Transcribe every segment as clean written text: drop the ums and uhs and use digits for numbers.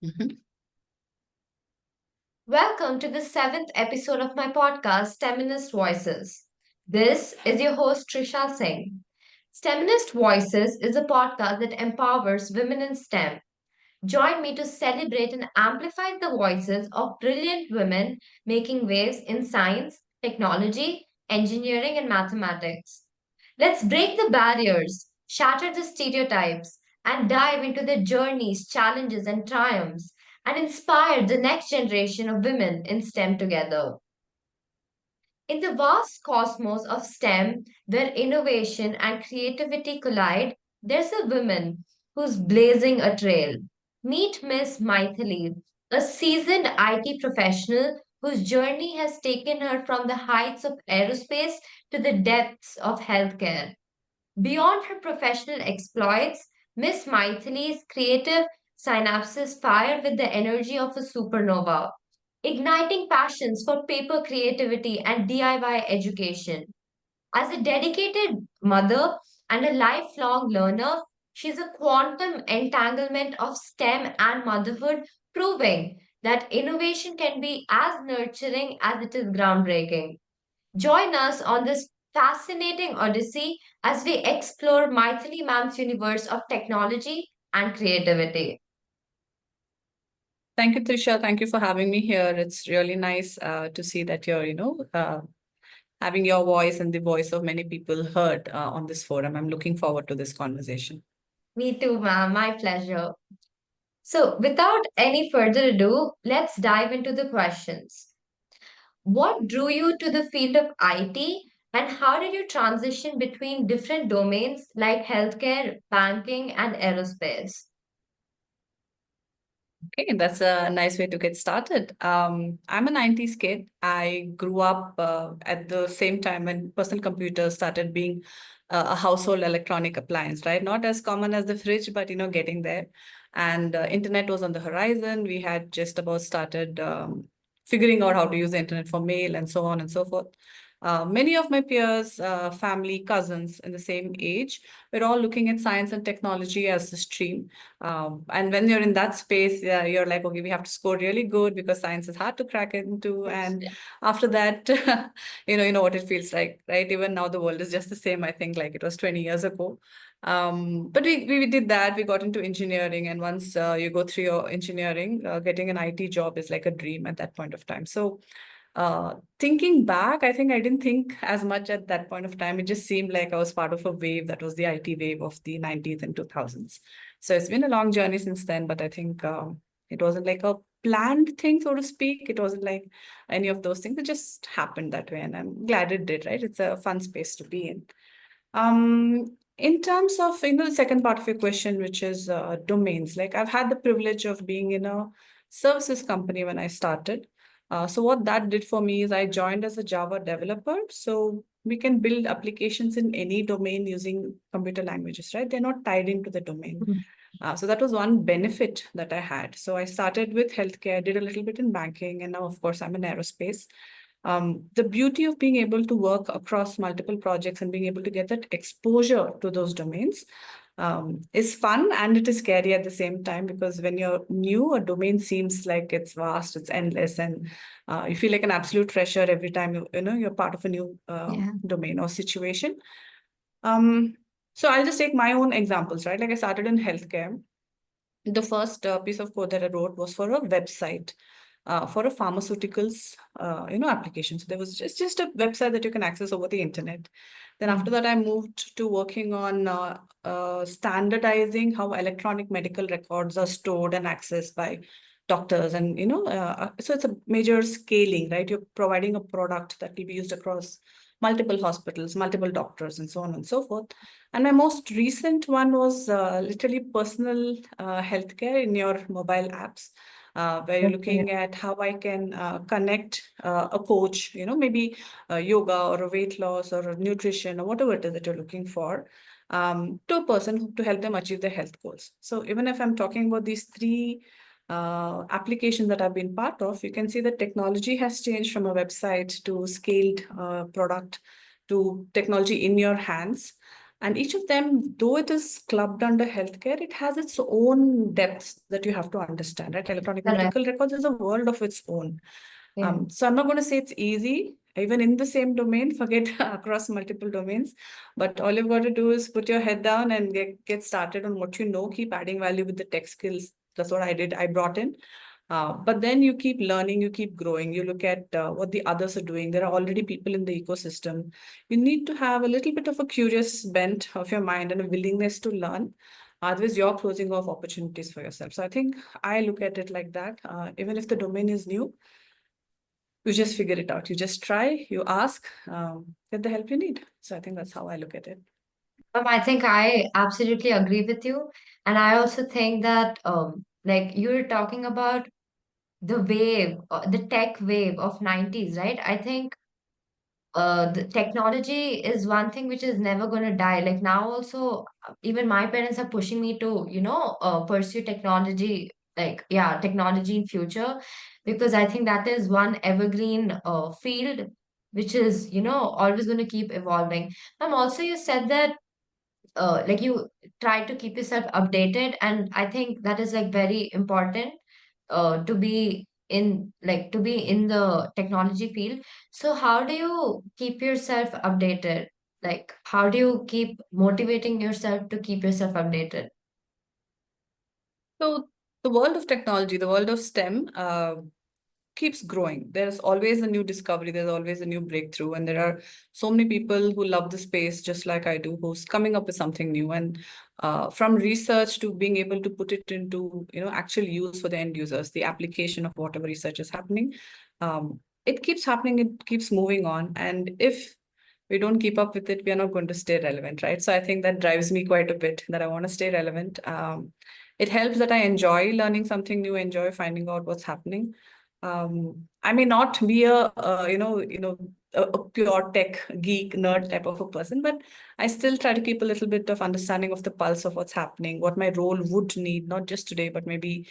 Mhm. Welcome to the seventh episode of my podcast, STEMinist Voices. This is your host, Trisha Singh. STEMinist Voices is a podcast that empowers women in STEM. Join me to celebrate and amplify the voices of brilliant women making waves in science, technology, engineering, and mathematics. Let's break the barriers, shatter the stereotypes, and dive into their journeys, challenges, and triumphs, and inspire the next generation of women in STEM together. In the vast cosmos of STEM, where innovation and creativity collide, there's a woman who's blazing a trail. Meet Miss Maithili, a seasoned IT professional whose journey has taken her from the heights of aerospace to the depths of healthcare. Beyond her professional exploits, Miss Maithili's creative synapses fire with the energy of a supernova, igniting passions for paper creativity and DIY education. As a dedicated mother and a lifelong learner, she's a quantum entanglement of STEM and motherhood, proving that innovation can be as nurturing as it is groundbreaking. Join us on this fascinating odyssey as we explore Maithili Ma'am's universe of technology and creativity. Thank you, Trisha. Thank you for having me here. It's really nice to see that you're, having your voice and the voice of many people heard on this forum. I'm looking forward to this conversation. Me too, ma'am. My pleasure. So, without any further ado, let's dive into the questions. What drew you to the field of IT, and how did you transition between different domains like healthcare, banking, and aerospace? Okay, that's a nice way to get started. I'm a 90s kid. I grew up at the same time when personal computers started being a household electronic appliance, right? Not as common as the fridge, but getting there. And internet was on the horizon. We had just about started figuring out how to use the internet for mail and so on and so forth. Many of my peers, family, cousins in the same age, we're all looking at science and technology as a stream. And when you're in that space, you're like, okay, we have to score really good because science is hard to crack into. And after that, you know what it feels like, right? Even now, the world is just the same. I think like it was 20 years ago. But we did that. We got into engineering, and once you go through your engineering, getting an IT job is like a dream at that point of time. So thinking back, I think I didn't think as much at that point of time. It just seemed like I was part of a wave that was the IT wave of the 90s and 2000s. So it's been a long journey since then, but I think it wasn't like a planned thing, so to speak. It wasn't like any of those things. It just happened that way, and I'm glad it did, right? It's a fun space to be in. In terms of, the second part of your question, which is domains, like I've had the privilege of being in a services company when I started. So what that did for me is I joined as a Java developer. So we can build applications in any domain using computer languages, right? They're not tied into the domain. So that was one benefit that I had. So I started with healthcare, did a little bit in banking, and now, of course, I'm in aerospace. The beauty of being able to work across multiple projects and being able to get that exposure to those domains is fun, and it is scary at the same time, because when you're new, a domain seems like it's vast, it's endless, and you feel like an absolute treasure every time you're part of a new Yeah. domain or situation. Um, so I'll just take my own examples, right? Like I started in healthcare. The first piece of code that I wrote was for a website for a pharmaceuticals application. So there was just a website that you can access over the internet. Then after Mm. that, I moved to working on standardizing how electronic medical records are stored and accessed by doctors, and so it's a major scaling, right? You're providing a product that will be used across multiple hospitals, multiple doctors, and so on and so forth. And my most recent one was literally personal healthcare in your mobile apps, where you're Okay. looking at how I can connect a coach, maybe yoga or a weight loss or a nutrition or whatever it is that you're looking for, to a person to help them achieve their health goals. So even if I'm talking about these three applications that I've been part of, you can see that technology has changed from a website to scaled product to technology in your hands. And each of them, though it is clubbed under healthcare, it has its own depths that you have to understand, right? Electronic Correct. medical records is a world of its own. Yeah. So I'm not going to say it's easy, even in the same domain, forget across multiple domains. But all you've got to do is put your head down and get started on what you know, keep adding value with the tech skills. That's what I did. I brought in. But then you keep learning, you keep growing, you look at what the others are doing. There are already people in the ecosystem. You need to have a little bit of a curious bent of your mind and a willingness to learn. Otherwise, you're closing off opportunities for yourself. So I think I look at it like that. Even if the domain is new, you just figure it out. You just try, you ask, get the help you need. So I think that's how I look at it. I think I absolutely agree with you. And I also think that, like you were talking about the wave, the tech wave of 90s, right? I think the technology is one thing which is never going to die. Like now also, even my parents are pushing me to, pursue technology, like, yeah, technology in future, because I think that is one evergreen field which is, always going to keep evolving. Also, you said that like you try to keep yourself updated, and I think that is like very important to be in the technology field. So how do you keep yourself updated? Like how do you keep motivating yourself to keep yourself updated? So the world of technology, the world of STEM, keeps growing. There's always a new discovery, there's always a new breakthrough, and there are so many people who love the space just like I do, who's coming up with something new. And from research to being able to put it into actual use for the end users, the application of whatever research is happening, it keeps happening, it keeps moving on. And if we don't keep up with it, we are not going to stay relevant, right? So I think that drives me quite a bit, that I want to stay relevant. It helps that I enjoy learning something new, enjoy finding out what's happening. I may not be a pure tech geek nerd type of a person, but I still try to keep a little bit of understanding of the pulse of what's happening, what my role would need, not just today, but maybe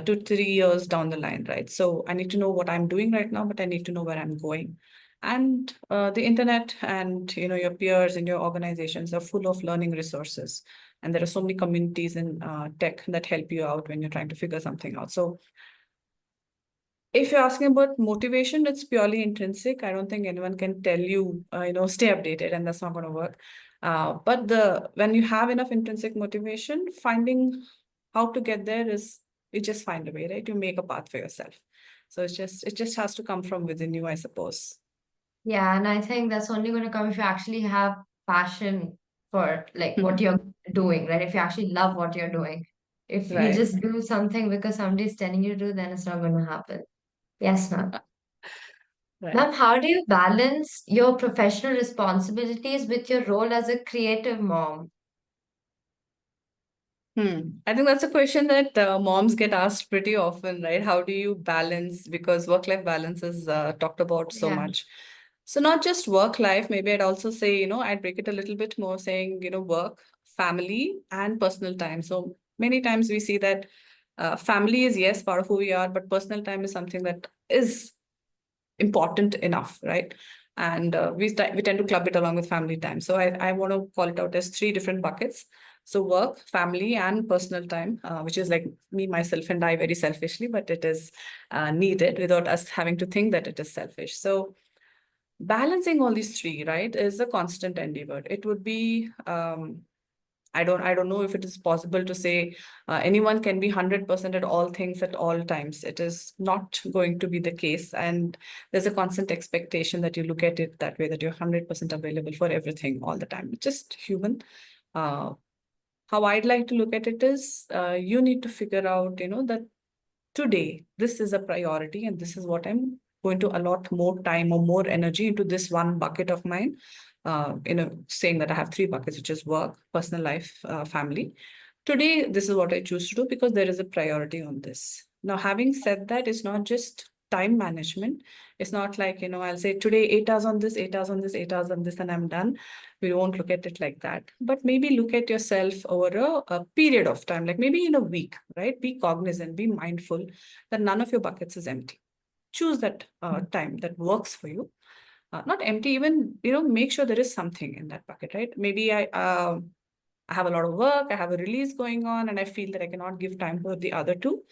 2, 3 years down the line, right? So I need to know what I'm doing right now, but I need to know where I'm going. And the internet and your peers and your organizations are full of learning resources, and there are so many communities in tech that help you out when you're trying to figure something out. So if you're asking about motivation, it's purely intrinsic. I don't think anyone can tell you, stay updated, and that's not going to work. But when you have enough intrinsic motivation, finding how to get there is, you just find a way, right? You make a path for yourself. So it just has to come from within you, I suppose. Yeah, and I think that's only going to come if you actually have passion for like what you're doing, right? If you actually love what you're doing. If you Right. just do something because somebody's telling you to, then it's not going to happen. Yes, ma'am. Right. Ma'am, how do you balance your professional responsibilities with your role as a creative mom? I think that's a question that moms get asked pretty often, right? How do you balance? Because work-life balance is talked about so Yeah. much. So not just work life, maybe I'd also say, I'd break it a little bit more saying, work, family, and personal time. So many times we see that family is, yes, part of who we are, but personal time is something that is important enough, right? And we tend to club it along with family time. So I want to call it out as three different buckets. So work, family, and personal time, which is like me, myself, and I very selfishly, but it is needed without us having to think that it is selfish. So balancing all these three, right, is a constant endeavor. It would be I don't know if it is possible to say anyone can be 100% at all things at all times. It is not going to be the case. And there's a constant expectation that you look at it that way, that you're 100% available for everything all the time. It's just human. Uh, how I'd like to look at it is you need to figure out, that today this is a priority and this is what I'm going to allot more time or more energy into this one bucket of mine. Saying that I have three buckets, which is work, personal life, family. Today, this is what I choose to do because there is a priority on this. Now, having said that, it's not just time management. It's not like, I'll say today 8 hours on this, 8 hours on this, 8 hours on this, and I'm done. We won't look at it like that. But maybe look at yourself over a period of time, like maybe in a week, right? Be cognizant, be mindful that none of your buckets is empty. Choose that time that works for you. not empty, even, make sure there is something in that bucket, right? Maybe I have a lot of work, I have a release going on, and I feel that I cannot give time for the other two.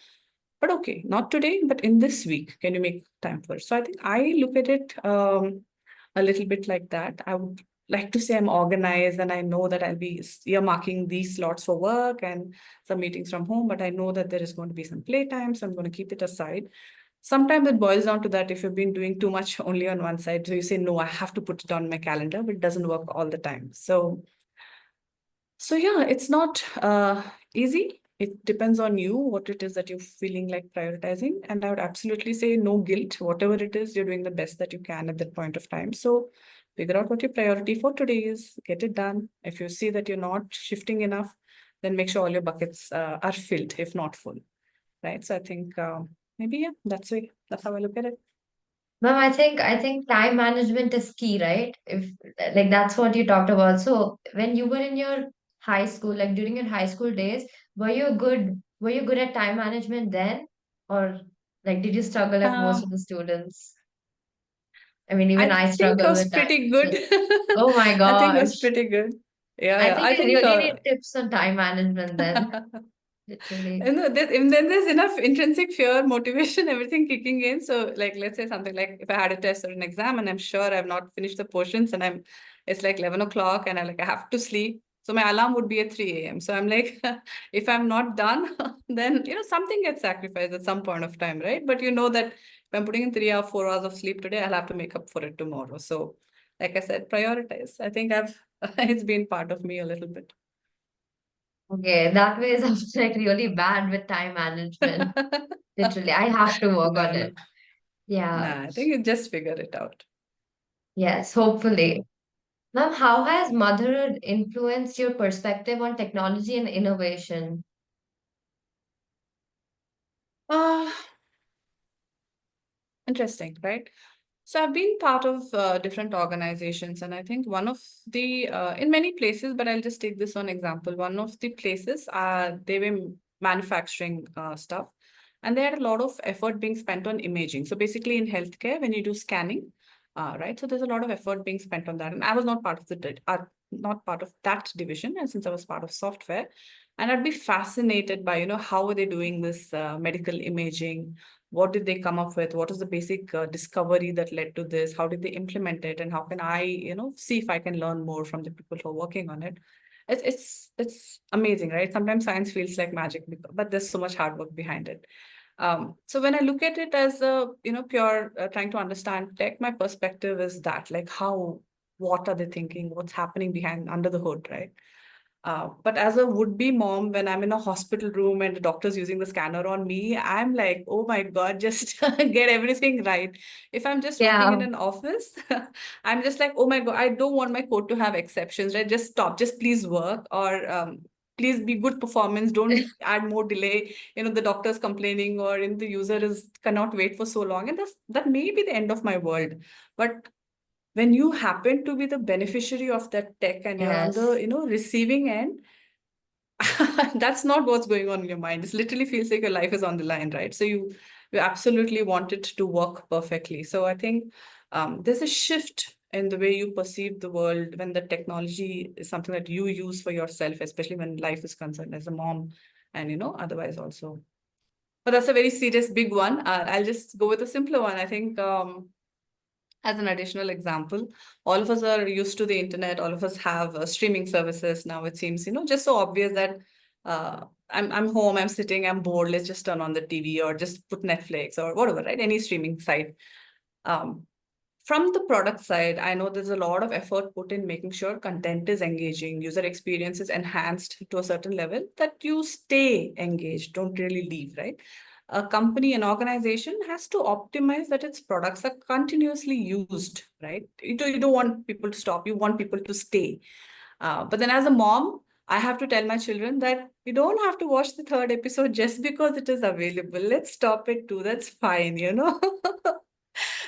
But okay, not today, but in this week, can you make time for it? So I think I look at it a little bit like that. I would like to say I'm organized and I know that I'll be earmarking these slots for work and some meetings from home, but I know that there is going to be some playtime, so I'm going to keep it aside. Sometimes it boils down to that if you've been doing too much only on one side, so you say, no, I have to put it on my calendar, but it doesn't work all the time. So yeah, it's not easy. It depends on you, what it is that you're feeling like prioritizing. And I would absolutely say no guilt. Whatever it is, you're doing the best that you can at that point of time. So figure out what your priority for today is, get it done. If you see that you're not shifting enough, then make sure all your buckets are filled, if not full, right? So I think maybe, yeah, that's how I look at it. Ma'am, I think time management is key, right? If like that's what you talked about. So when you were in your high school, like during your high school days, were you good at time management then? Or like did you struggle like most of Um, the students? I mean, even I I think I struggle was with time. pretty good. Oh my I think I was gosh. pretty good. Yeah, I yeah. think I I think really need tips on time management then, literally. and then there's enough intrinsic fear, motivation, everything kicking in. So, like, let's say something like if I had a test or an exam and I'm sure I've not finished the portions and it's like 11 o'clock and I have to sleep. So my alarm would be at 3 a.m. So I'm like, if I'm not done, then, something gets sacrificed at some point of time, right? But you know that if I'm putting in 3 or 4 hours of sleep today, I'll have to make up for it tomorrow. So, like I said, prioritize. I think it's been part of me a little bit. Okay, that way I'm like really bad with time management. Literally, I have to work No, on no. it. Yeah. Nah, I think you just figure it out. Yes, hopefully. Ma'am, how has motherhood influenced your perspective on technology and innovation? Uh, Interesting, right? So I've been part of different organizations, and I think one of the in many places, but I'll just take this one example. One of the places they were manufacturing stuff, and they had a lot of effort being spent on imaging. So basically, in healthcare, when you do scanning, right? So there's a lot of effort being spent on that, and I was not part of not part of that division, and since I was part of software, and I'd be fascinated by how are they doing this medical imaging, what did they come up with, what is the basic discovery that led to this, how did they implement it, and how can I see if I can learn more from the people who are working on it. It's amazing, right? Sometimes science feels like magic, but there's so much hard work behind it. So when I look at it as a pure trying to understand tech, my perspective is that, like, what are they thinking, what's happening behind under the hood, right? But as a would-be mom, when I'm in a hospital room and the doctor's using the scanner on me, I'm like, oh my God, just get everything right. If I'm just working in Yeah, an office, I'm just like, oh my God, I don't want my code to have exceptions, right? Just stop, just please work, or please be good performance. Don't add more delay. The doctor's complaining or the user is cannot wait for so long. And that may be the end of my world. But when you happen to be the beneficiary of that tech and you're on the yes, receiving end, that's not what's going on in your mind. It literally feels like your life is on the line, right? So you absolutely want it to work perfectly. So I think there's a shift in the way you perceive the world when the technology is something that you use for yourself, especially when life is concerned as a mom, and otherwise also. But that's a very serious big one. I'll just go with a simpler one. I think as an additional example, all of us are used to the internet. All of us have streaming services now. It seems, just so obvious that I'm home, I'm sitting, I'm bored. Let's just turn on the TV or just put Netflix or whatever, right? Any streaming site. Um, from the product side, I know there's a lot of effort put in making sure content is engaging, user experience is enhanced to a certain level that you stay engaged, don't really leave, right? A company, an organization has to optimize that its products are continuously used, right? You don't want people to stop, you want people to stay. But then as a mom, I have to tell my children that you don't have to watch the third episode just because it is available. Let's stop it too. That's fine.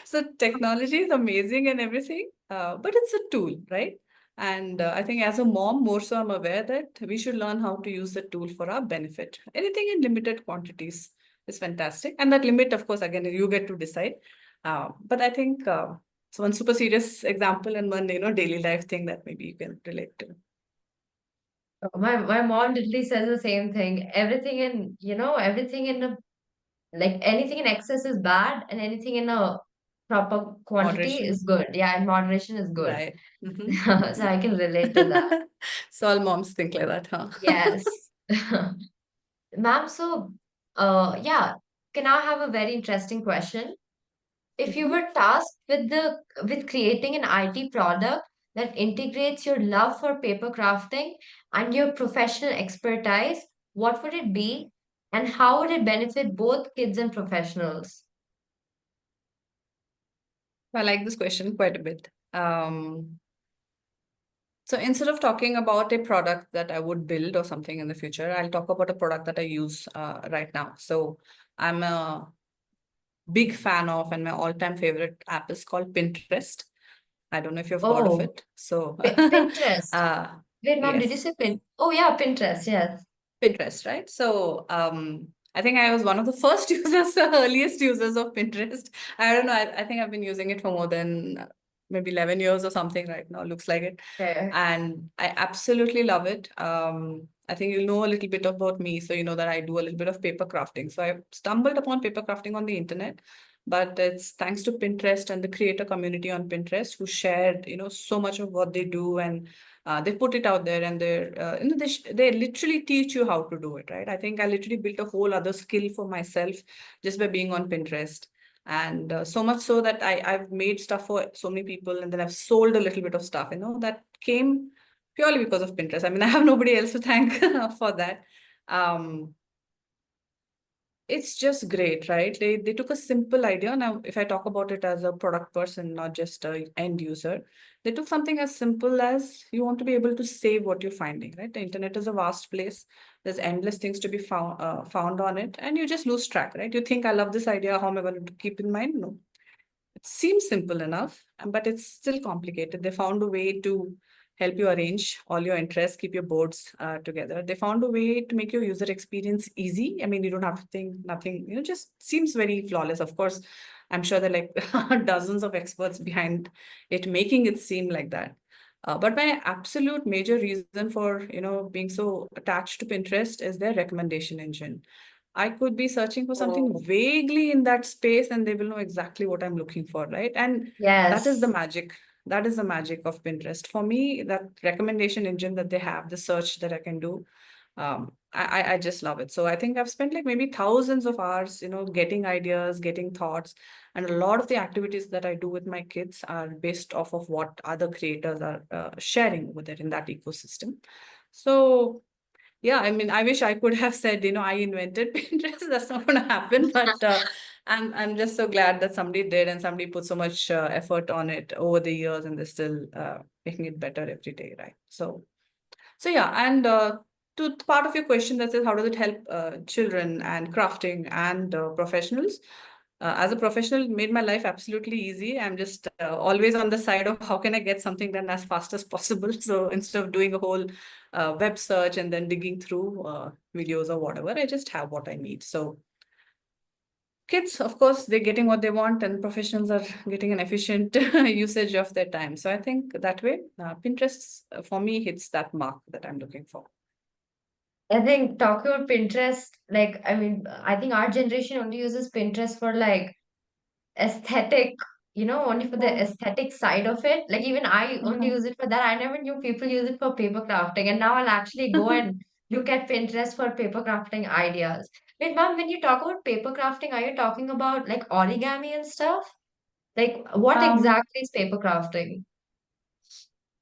So technology is amazing and everything, but it's a tool, right? And I think as a mom, more so I'm aware that we should learn how to use the tool for our benefit. Anything in limited quantities is fantastic. And that limit, of course, again, you get to decide. But I think So one super serious example and one, daily life thing that maybe you can relate to. My mom literally says the same thing. Everything in, everything in a like anything in excess is bad and anything in a proper quantity is Moderation, good. Yeah, and moderation is good. right? Mm-hmm. So I can relate to that. So all moms think like that, huh? Yes. Ma'am, so yeah, can I have a very interesting question? If you Mhm. were tasked with creating an IT product that integrates your love for paper crafting and your professional expertise, what would it be? And how would it benefit both kids and professionals? I like this question quite a bit. So instead of talking about a product that I would build or something in the future, I'll talk about a product that I use right now. So I'm a big fan of, and my all-time favorite app is called Pinterest. I don't know if you've heard of Oh, it. So, Pinterest. uh, Wait, ma'am, did you yes. say Pin? Oh, yeah, Pinterest. Yes. Pinterest, right? So, I think I was one of the first users, the earliest users of Pinterest. I don't know. I think I've been using it for more than maybe 11 years or something right now. Looks like it. Okay. And I absolutely love it. I think you know a little bit about me, so you know that I do a little bit of paper crafting. So I stumbled upon paper crafting on the internet, but it's thanks to Pinterest and the creator community on Pinterest who shared, so much of what they do, and they put it out there, and they literally teach you how to do it, right? I think I literally built a whole other skill for myself just by being on Pinterest. And so much so that I've made stuff for so many people, and then I've sold a little bit of stuff, that came purely because of Pinterest. I mean, I have nobody else to thank for that. Um, it's just great, right? They took a simple idea. Now, if I talk about it as a product person, not just a end user, they took something as simple as you want to be able to save what you're finding, right? The internet is a vast place. There's endless things to be found on it, and you just lose track, right? You think, I love this idea. How am I going to keep in mind? No, it seems simple enough, but it's still complicated. They found a way to help you arrange all your interests, keep your boards together. They found a way to make your user experience easy. I mean, you don't have to think nothing, just seems very flawless. Of course, I'm sure there are like dozens of experts behind it, making it seem like that. But my absolute major reason for, being so attached to Pinterest is their recommendation engine. I could be searching for something Oh, vaguely in that space and they will know exactly what I'm looking for, right? And that is the yes. magic. That is the magic of Pinterest. For me, that recommendation engine that they have, the search that I can do, I just love it. So I think I've spent like maybe thousands of hours, getting ideas, getting thoughts. And a lot of the activities that I do with my kids are based off of what other creators are sharing with it in that ecosystem. So yeah, I mean, I wish I could have said, I invented Pinterest. That's not going to happen. But I'm just so glad that somebody did, and somebody put so much effort on it over the years, and they're still making it better every day, right? So yeah, and to part of your question that says how does it help children and crafting and professionals? As a professional, it made my life absolutely easy. I'm just always on the side of how can I get something done as fast as possible. So instead of doing a whole web search and then digging through videos or whatever, I just have what I need. So kids, of course, they're getting what they want, and professionals are getting an efficient usage of their time. So I think that way, Pinterest for me hits that mark that I'm looking for. I think talking about Pinterest, like, I mean, I think our generation only uses Pinterest for like aesthetic, only for the Oh. aesthetic side of it. Like, even I only Uh-huh. use it for that. I never knew people use it for paper crafting. And now I'll actually go and look at Pinterest for paper crafting ideas. Wait, ma'am, when you talk about paper crafting, are you talking about like origami and stuff? Like, what Um, exactly is paper crafting?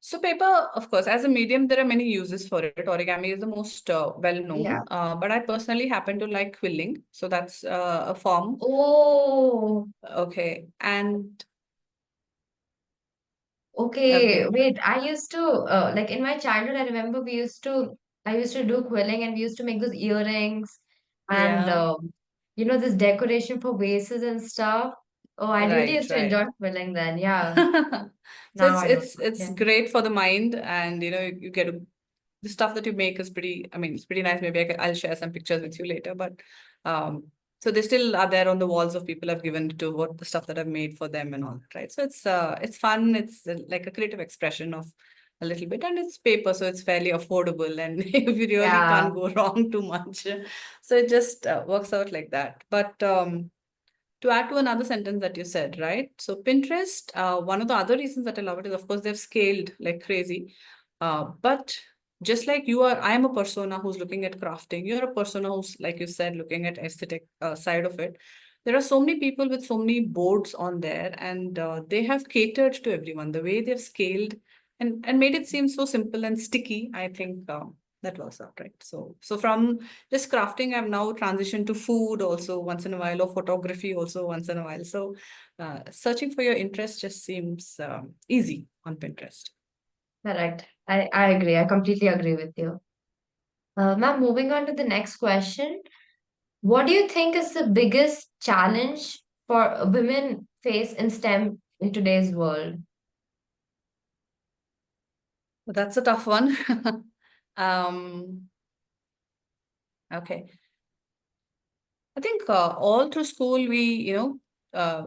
so paper, of course, as a medium, there are many uses for it. Origami is the most well Yeah. known, but I personally happen to like quilling. So that's a form. Oh, Okay. And okay. okay. Wait, I used to like in my childhood, I remember I used to do quilling and we used to make those earrings and Yeah. this decoration for vases and stuff. Oh, I really Right, used to enjoy right. quilling then. Yeah. So Now it's I don't. it's it's Yeah. great for the mind, and you get the stuff that you make is pretty. I mean, it's pretty nice. Maybe I'll share some pictures with you later. But um, So they still are there on the walls of people have given to what the stuff that I've made for them and all that, right? So it's fun. It's like a creative expression of a little bit, and it's paper, so it's fairly affordable. And if you really Yeah, can't go wrong too much, so it just works out like that. But to add to another sentence that you said, right? So Pinterest, one of the other reasons that I love it is, of course, they've scaled like crazy. But just like you are, I am a persona who's looking at crafting. You're a persona who's, like you said, looking at aesthetic side of it. There are so many people with so many boards on there, and they have catered to everyone. The way they've scaled and made it seem so simple and sticky, I think that works out, right? So from just crafting, I've now transitioned to food also once in a while, or photography also once in a while. So searching for your interest just seems easy on Pinterest. correct. I agree. I completely agree with you. Ma'am, moving on to the next question. What do you think is the biggest challenge for women face in STEM in today's world? But that's a tough one. um, okay. I think all through school, uh,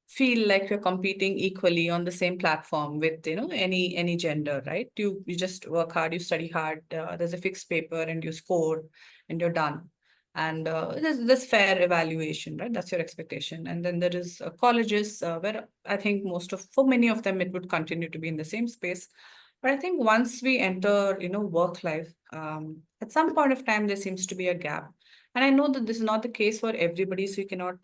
feel like you're competing equally on the same platform with any gender, right? You just work hard, you study hard, there's a fixed paper and you score and you're done. And there's fair evaluation, right? That's your expectation. And then there is colleges where I think for many of them it would continue to be in the same space. But I think once we enter work life, at some point of time there seems to be a gap. And I know that this is not the case for everybody, so you cannot,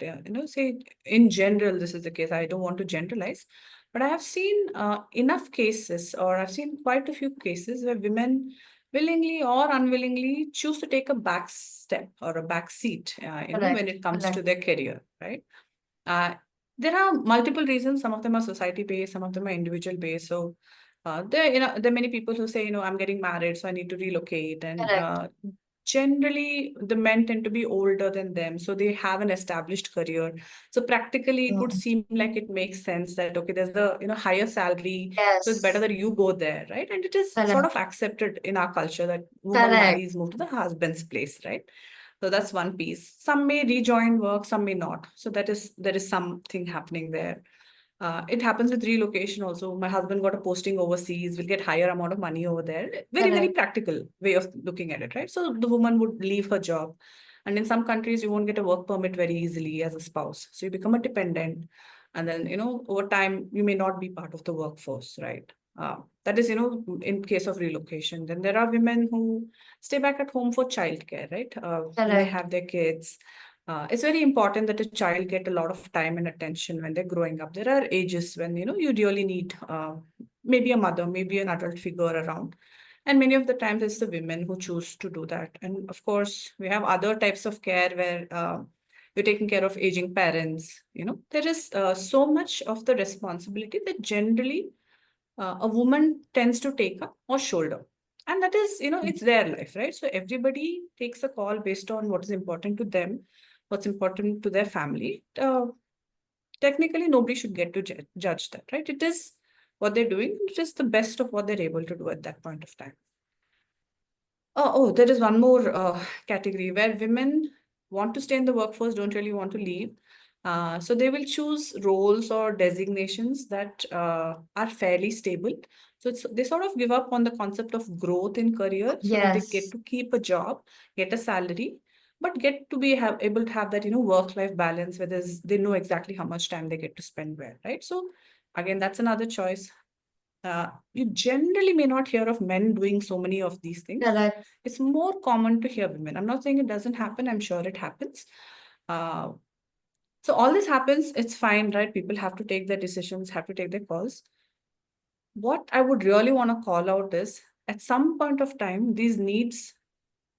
say in general this is the case. I don't want to generalize, but I have seen enough cases, or I've seen quite a few cases where women willingly or unwillingly choose to take a back step or a back seat, when Correct, it comes to correct, their career, right? Uh, there are multiple reasons. Some of them are society based, some of them are individual based. So there are many people who say, I'm getting married, so I need to relocate, and correct. generally the men tend to be older than them, so they have an established career. So practically, it would Mm. seem like it makes sense that okay, there's the higher salary, so it's better Yes, that you go there, right? And it is sort correct, of accepted in our culture that woman correct, marries, move to the husband's place, right? So that's one piece. Some may rejoin work, some may not. So there is something happening there. It happens with relocation also. My husband got a posting overseas, will get higher amount of money over there. Very, very correct, practical way of looking at it, right? So the woman would leave her job. And in some countries, you won't get a work permit very easily as a spouse. So you become a dependent. And then, over time, you may not be part of the workforce, right? That is, in case of relocation. Then there are women who stay back at home for childcare, right? When they correct. have their kids. It's very important that a child get a lot of time and attention when they're growing up. There are ages when you really need maybe a mother, maybe an adult figure around, and many of the times it's the women who choose to do that. And of course, we have other types of care where you're taking care of aging parents. There is so much of the responsibility that generally a woman tends to take up or shoulder. And that is, it's their life, right? So everybody takes a call based on what is important to them, what's important to their family. Technically, nobody should get to judge that, right? It is what they're doing, it is the best of what they're able to do at that point of time. There is one more category where women want to stay in the workforce, don't really want to leave. So they will choose roles or designations that are fairly stable. So they sort of give up on the concept of growth in career so that they get Yes, to keep a job, get a salary, but get to be able to have that, work-life balance where they know exactly how much time they get to spend where, right? So again, that's another choice. You generally may not hear of men doing so many of these things. correct. It's more common to hear women. I'm not saying it doesn't happen. I'm sure it happens. Uh, so all this happens. It's fine, right? People have to take their decisions, have to take their calls. What I would really want to call out is at some point of time, these needs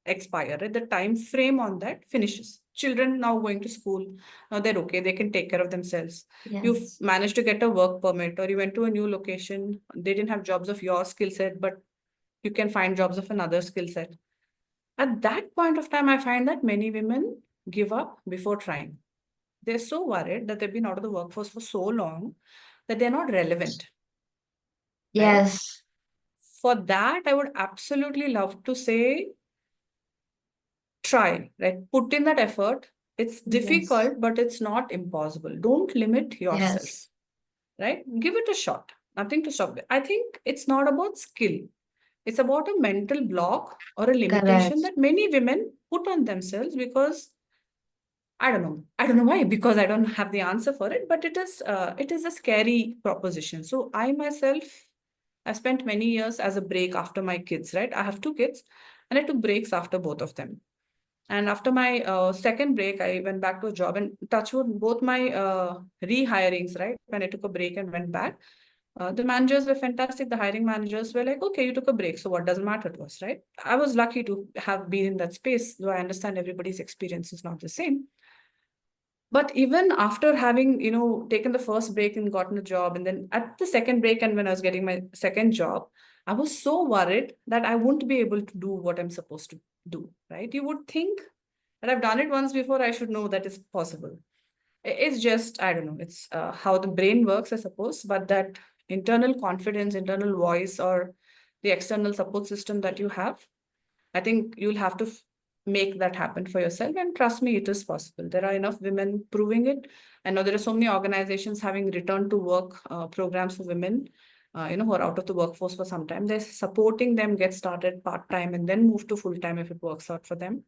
expire, right? The time frame on that finishes. Children now going to school, now they're okay, they can take care of themselves. You've Yes, managed to get a work permit, or you went to a new location, they didn't have jobs of your skill set, but you can find jobs of another skill set. At that point of time, I find that many women give up before trying. They're so worried that they've been out of the workforce for so long that they're not relevant, right? yes, For that, I would absolutely love to say try, right? Put in that effort, It's Yes. difficult, but it's not impossible. Don't limit yourself, Yes. right? Give it a shot. Nothing to stop. I think it's not about skill. It's about a mental block or a limitation Correct. that many women put on themselves because I don't know. I don't know why, because I don't have the answer for it, but it is a scary proposition. So I myself, I spent many years as a break after my kids, right? I have two kids and I took breaks after both of them. And after my second break, I went back to a job and touchwood, both my rehirings, right? When I took a break and went back, the managers were fantastic. The hiring managers were like, okay, you took a break. So what doesn't matter to us, right? I was lucky to have been in that space, though I understand everybody's experience is not the same. But even after having, taken the first break and gotten a job, and then at the second break, and when I was getting my second job, I was so worried that I wouldn't be able to do what I'm supposed to do, right? You would think that I've done it once before, I should know that it's possible. It's just, I don't know, it's how the brain works, I suppose, but that internal confidence, internal voice, or the external support system that you have, I think you'll have to make that happen for yourself. And trust me, it is possible. There are enough women proving it. I know there are so many organizations having return to work programs for women, who are out of the workforce for some time. They're supporting them get started part time and then move to full time if it works out for them.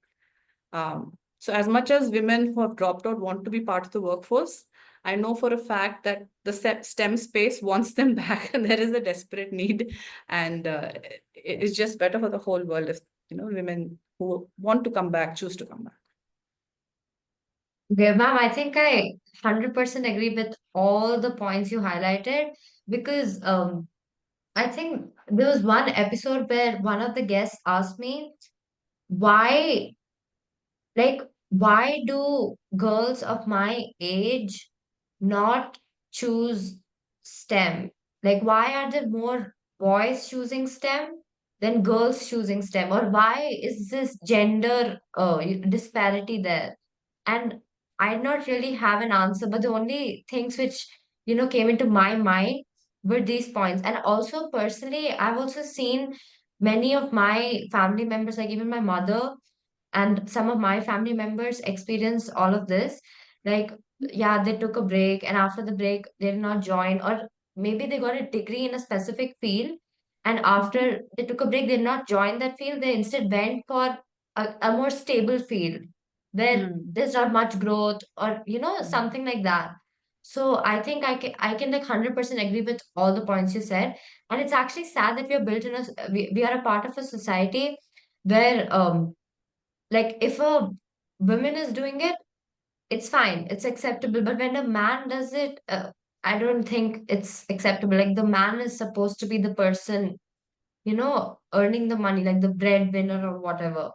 So as much as women who have dropped out want to be part of the workforce, I know for a fact that the STEM space wants them back, and there is a desperate need. And it's just better for the whole world if women who want to come back choose to come back. Okay, ma'am, I think I 100% agree with all the points you highlighted because I think there was one episode where one of the guests asked me why, like, why do girls of my age not choose STEM? Like, why are there more boys choosing STEM than girls choosing STEM? Or why is this gender disparity there? And I did not really have an answer, but the only things which, came into my mind were these points. And also, personally, I've also seen many of my family members, like even my mother, and some of my family members experience all of this. Like, yeah, they took a break, and after the break, they did not join, or maybe they got a degree in a specific field, and after they took a break, they did not join that field. They instead went for a more stable field where Hmm. there's not much growth, or Hmm. something like that. So I think I can like 100% agree with all the points you said, and it's actually sad that we are built in we are a part of a society where like if a woman is doing it, it's fine, it's acceptable, but when a man does it, I don't think it's acceptable. Like the man is supposed to be the person, earning the money, like the breadwinner or whatever.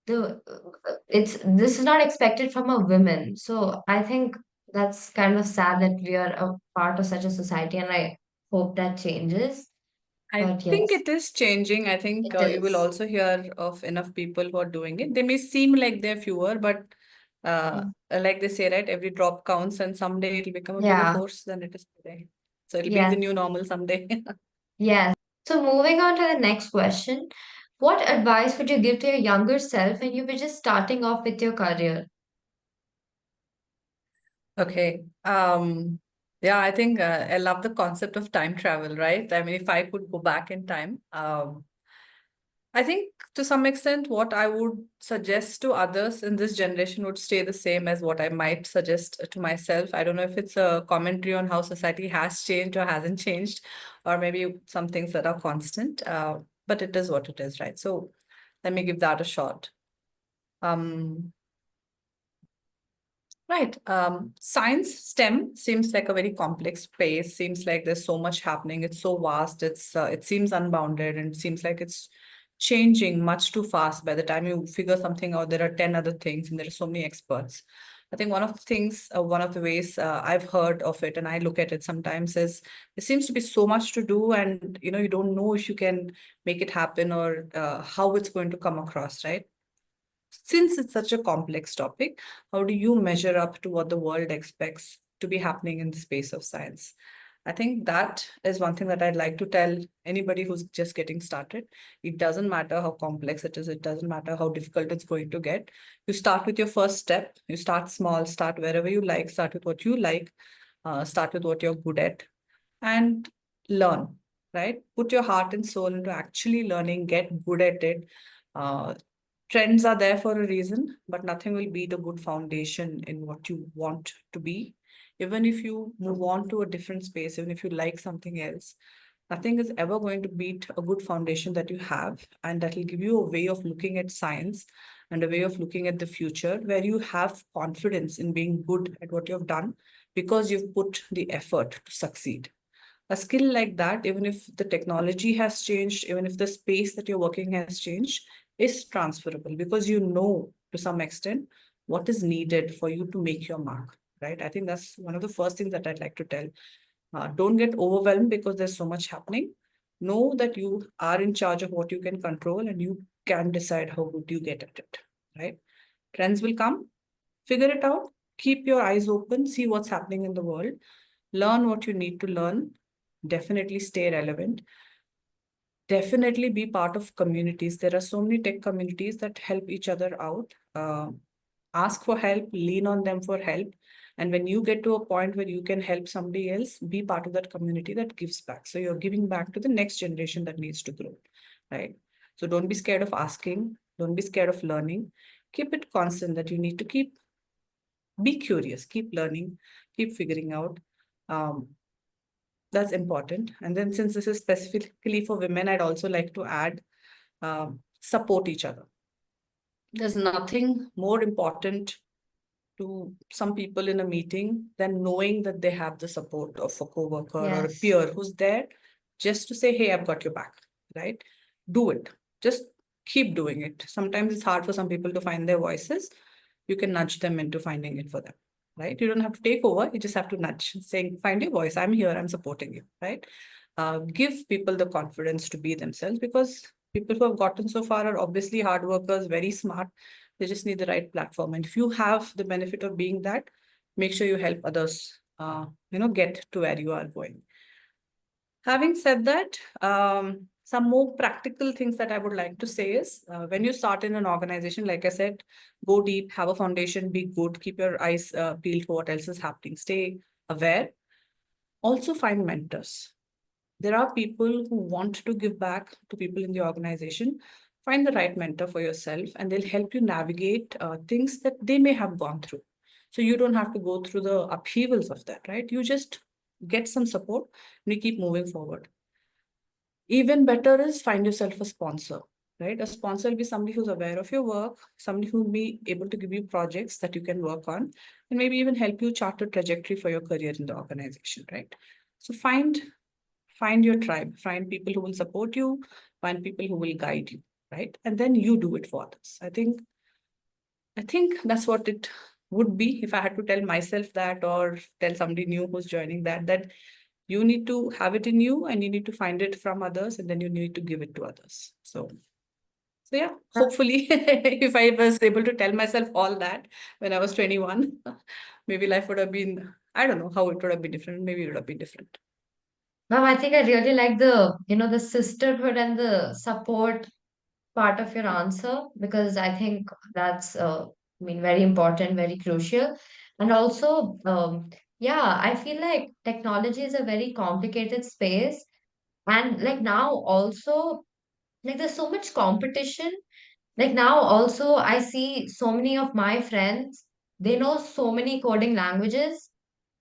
The it's this is not expected from a woman. So I think that's kind of sad that we are a part of such a society, and I hope that changes. I But think yes, it is changing. I think it you will is. also hear of enough people who are doing it. They may seem like they're fewer, but Mm. like they say, right, every drop counts, and someday it'll become a bigger Yeah. force than it is today. So it'll be the Yes. new normal someday. Yes. So moving on to the next question. What advice would you give to your younger self when you were just starting off with your career? Okay. Yeah, I think I love the concept of time travel, right? I mean, if I could go back in time, I think to some extent, what I would suggest to others in this generation would stay the same as what I might suggest to myself. I don't know if it's a commentary on how society has changed or hasn't changed, or maybe some things that are constant, but it is what it is, right? So let me give that a shot. Um, Right. Science, STEM seems like a very complex space. Seems like there's so much happening. It's so vast. It seems unbounded, and it seems like it's changing much too fast. By the time you figure something out, there are 10 other things, and there are so many experts. I think one of the things, one of the ways I've heard of it, and I look at it sometimes, is there seems to be so much to do, and you don't know if you can make it happen or how it's going to come across, right? Since it's such a complex topic, how do you measure up to what the world expects to be happening in the space of science? I think that is one thing that I'd like to tell anybody who's just getting started. It doesn't matter how complex it is, it doesn't matter how difficult it's going to get. You start with your first step, you start small, start wherever you like, start with what you like, start with what you're good at, and learn, right? Put your heart and soul into actually learning, get good at it. Uh, Trends are there for a reason, but nothing will be the good foundation in what you want to be. Even if you move on to a different space, even if you like something else, nothing is ever going to beat a good foundation that you have. And that will give you a way of looking at science and a way of looking at the future where you have confidence in being good at what you've done because you've put the effort to succeed. A skill like that, even if the technology has changed, even if the space that you're working has changed, is transferable because you know to some extent what is needed for you to make your mark, right? I think that's one of the first things that I'd like to tell. Don't get overwhelmed because there's so much happening. Know that you are in charge of what you can control and you can decide how good you get at it, right? Trends will come, figure it out, keep your eyes open, see what's happening in the world, learn what you need to learn, definitely stay relevant, definitely be part of communities. There are so many tech communities that help each other out. Ask for help, lean on them for help. And when you get to a point where you can help somebody else, be part of that community that gives back. So you're giving back to the next generation that needs to grow, right? So don't be scared of asking. Don't be scared of learning. Keep it constant that you need to be curious, keep learning, keep figuring out. Um, that's important. And then since this is specifically for women, I'd also like to add support each other. There's nothing more important to some people in a meeting than knowing that they have the support of a coworker or a Yes. peer who's there just to say, hey, I've got your back, right? Do it. Just keep doing it. Sometimes it's hard for some people to find their voices. You can nudge them into finding it for them, right? You don't have to take over. You just have to nudge, saying, find your voice. I'm here. I'm supporting you, right? Give people the confidence to be themselves because people who have gotten so far are obviously hard workers, very smart. They just need the right platform. And if you have the benefit of being that, make sure you help others, get to where you are going. Having said that, some more practical things that I would like to say is when you start in an organization, like I said, go deep, have a foundation, be good, keep your eyes peeled for what else is happening, stay aware. Also find mentors. There are people who want to give back to people in the organization. Find the right mentor for yourself, and they'll help you navigate things that they may have gone through. So you don't have to go through the upheavals of that, right? You just get some support and you keep moving forward. Even better is find yourself a sponsor, right? A sponsor will be somebody who's aware of your work, somebody who will be able to give you projects that you can work on, and maybe even help you chart a trajectory for your career in the organization, right? So find your tribe, find people who will support you, find people who will guide you, right? And then you do it for others. I think that's what it would be if I had to tell myself that or tell somebody new who's joining that you need to have it in you and you need to find it from others and then you need to give it to others. So yeah, hopefully if I was able to tell myself all that when I was 21, maybe life would have been, I don't know how it would have been different. Maybe it would have been different. Ma'am, I think I really like the sisterhood and the support part of your answer because I think that's, very important, very crucial. And also, yeah, I feel like technology is a very complicated space. And like now also, like there's so much competition. Like now also, I see so many of my friends, they know so many coding languages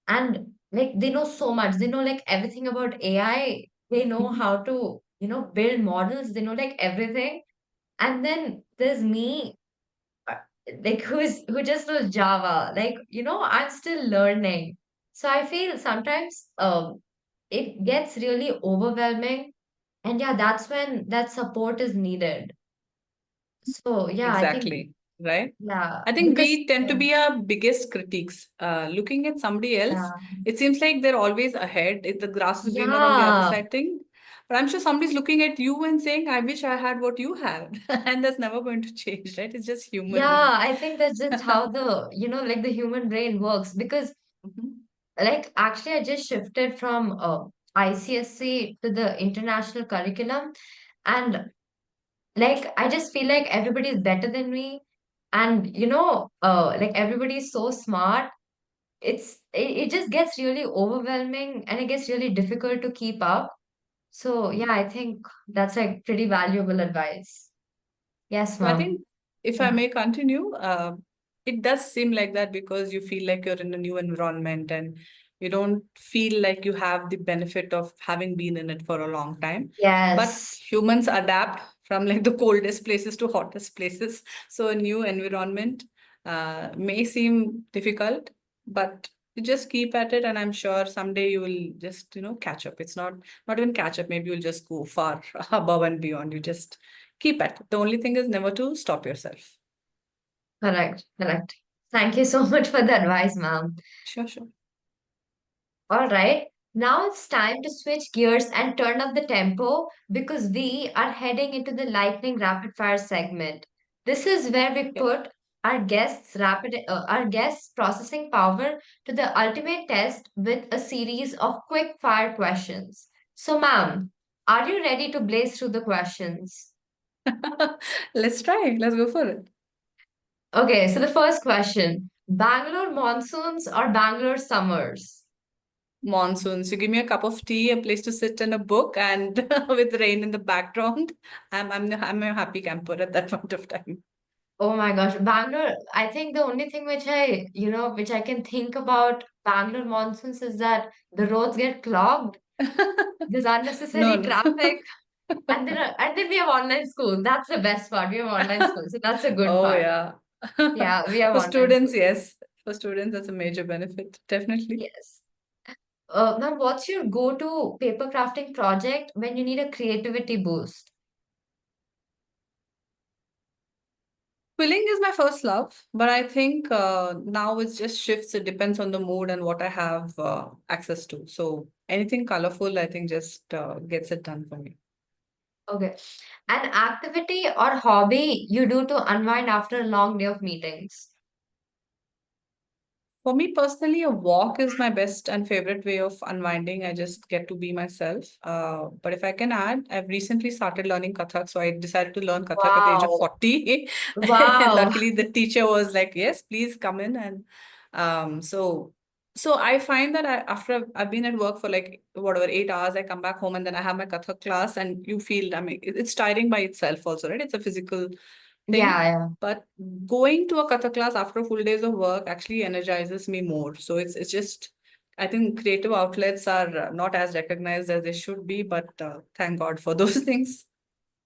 and like they know so much. They know like everything about AI. They know how to, build models. They know like everything. And then there's me, uh, like who just knows Java. Like, I'm still learning. So I feel sometimes it gets really overwhelming. And yeah, that's when that support is needed. So yeah, I think Exactly. Right. yeah, I think because we tend to be our biggest critics. Looking at somebody else, yeah, it seems like they're always ahead. If the grass is greener on the other yeah, side thing. But I'm sure somebody's looking at you and saying, I wish I had what you had. And that's never going to change, right? It's just human. yeah, I think that's just how the human brain works because Mhm. Like actually, I just shifted from ICSC to the international curriculum, and like I just feel like everybody is better than me, and like everybody is so smart. It just gets really overwhelming, and it gets really difficult to keep up. So yeah, I think that's like pretty valuable advice. Yes, So I ma'am. think if I Yeah. may continue, it does seem like that because you feel like you're in a new environment and you don't feel like you have the benefit of having been in it for a long time. But Yes. humans adapt from like the coldest places to hottest places. So a new environment may seem difficult, but you just keep at it, and I'm sure someday you will just, catch up. It's not even catch up. Maybe you'll just go far above and beyond. You just keep at it. The only thing is never to stop yourself. Correct. Correct. Thank you so much for the advice, ma'am. Sure, sure. All right. Now it's time to switch gears and turn up the tempo because we are heading into the lightning rapid fire segment. This is where we Yep. put our guests processing power to the ultimate test with a series of quick fire questions. So, ma'am, are you ready to blaze through the questions? Let's try. Let's go for it. Okay, so the first question, Bangalore monsoons or Bangalore summers? Monsoons. You give me a cup of tea, a place to sit, and a book, and with rain in the background. I'm a happy camper at that point of time. Oh my gosh, Bangalore. I think the only thing which I can think about Bangalore monsoons is that the roads get clogged, there's No, unnecessary no. traffic, and then we have online school. That's the best part. We have online school, so that's a good Oh, part. yeah. Yeah, we have For online school. students, yes. For students, that's a major benefit. Definitely. Yes. Now, what's your go-to paper crafting project when you need a creativity boost? Quilling is my first love, but I think now it just shifts. It depends on the mood and what I have access to. So anything colorful, I think just gets it done for me. Okay. An activity or hobby you do to unwind after a long day of meetings? For me personally, a walk is my best and favorite way of unwinding. I just get to be myself. But if I can add, I've recently started learning Kathak. So I decided to learn Kathak at the age of Wow. 40. And Wow. luckily the teacher was like, yes, please come in. And so I find that after I've been at work for like whatever 8 hours, I come back home and then I have my Kathak class, and you feel, I mean, it's tiring by itself also, right? It's a physical thing. Yeah, yeah. But going to a Katha class after full days of work actually energizes me more. So it's just, I think creative outlets are not as recognized as they should be, but thank God for those things.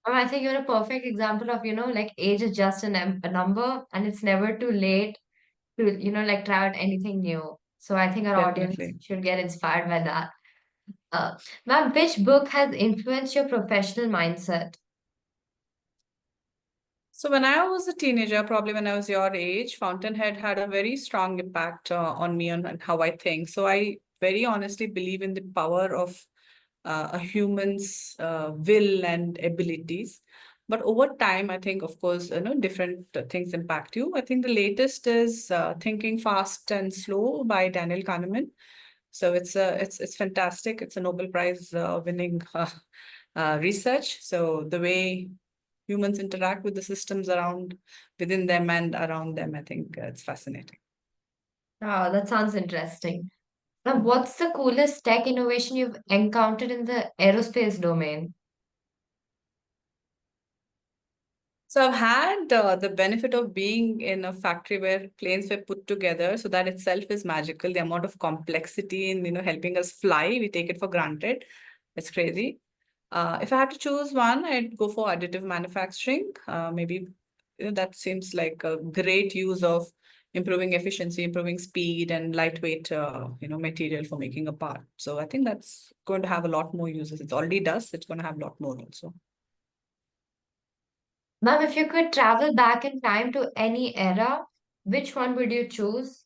I think you're a perfect example of, like age is just a number and it's never too late to, like try out anything new. So I think our audience Definitely. should get inspired by that. Ma'am, which book has influenced your professional mindset? So when I was a teenager, probably when I was your age, Fountainhead had a very strong impact on me and how I think. So I very honestly believe in the power of a human's will and abilities. But over time, I think, of course, different things impact you. I think the latest is Thinking Fast and Slow by Daniel Kahneman. So it's fantastic. It's a Nobel Prize winning research. So the way humans interact with the systems around within them and around them, I think it's fascinating. Oh, that sounds interesting. Now, what's the coolest tech innovation you've encountered in the aerospace domain? So I've had the benefit of being in a factory where planes were put together. So that itself is magical. The amount of complexity in helping us fly, we take it for granted. It's crazy. If I had to choose one, I'd go for additive manufacturing. Maybe that seems like a great use of improving efficiency, improving speed, and lightweight material for making a part. So I think that's going to have a lot more uses. It already does. It's going to have a lot more also. Ma'am, if you could travel back in time to any era, which one would you choose?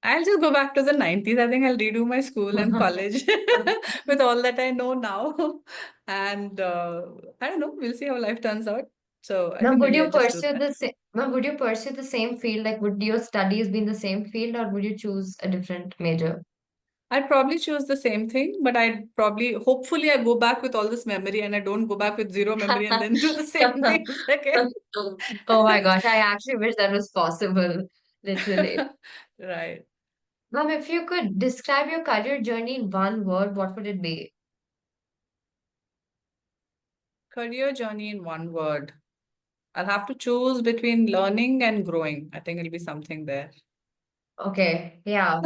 I'll just go back to the 90s. I think I'll redo my school and college with all that I know now. And I don't know, we'll see how life turns out. So I Now, think would maybe I you just do pursue that. the same? Now, would you pursue the same field? Like, would your studies be in the same field, or would you choose a different major? I'd probably choose the same thing, but I'd probably, hopefully, I go back with all this memory and I don't go back with zero memory and then do the same things again. Oh my gosh, I actually wish that was possible, literally. Right. Ma'am, if you could describe your career journey in one word, what would it be? Career journey in one word. I'll have to choose between learning and growing. I think it'll be something there. Okay, yeah,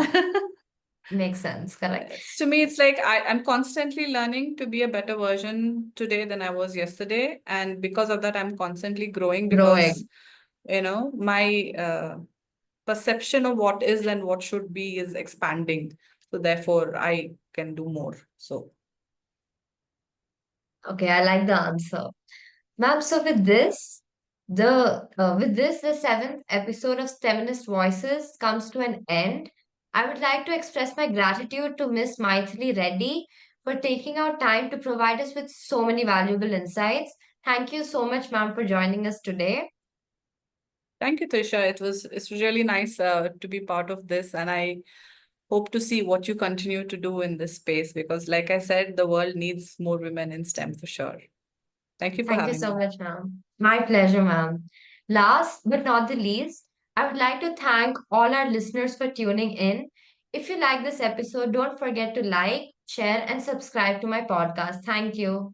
makes sense, correct. Yes. To me, it's like I'm constantly learning to be a better version today than I was yesterday. And because of that, I'm constantly growing because, Growing. my perception of what is and what should be is expanding. So therefore, I can do more. So Okay, I like the answer. Ma'am, so with this, the seventh episode of STEMinist Voices comes to an end. I would like to express my gratitude to Miss Maithili Reddy for taking out time to provide us with so many valuable insights. Thank you so much, ma'am, for joining us today. thank you, Trisha. It's really nice to be part of this, and I hope to see what you continue to do in this space because, like I said, the world needs more women in STEM for sure. Thank you for Thank you having so me. much, ma'am. My pleasure, ma'am. Last but not the least, I would like to thank all our listeners for tuning in. If you like this episode, don't forget to like, share, and subscribe to my podcast. Thank you.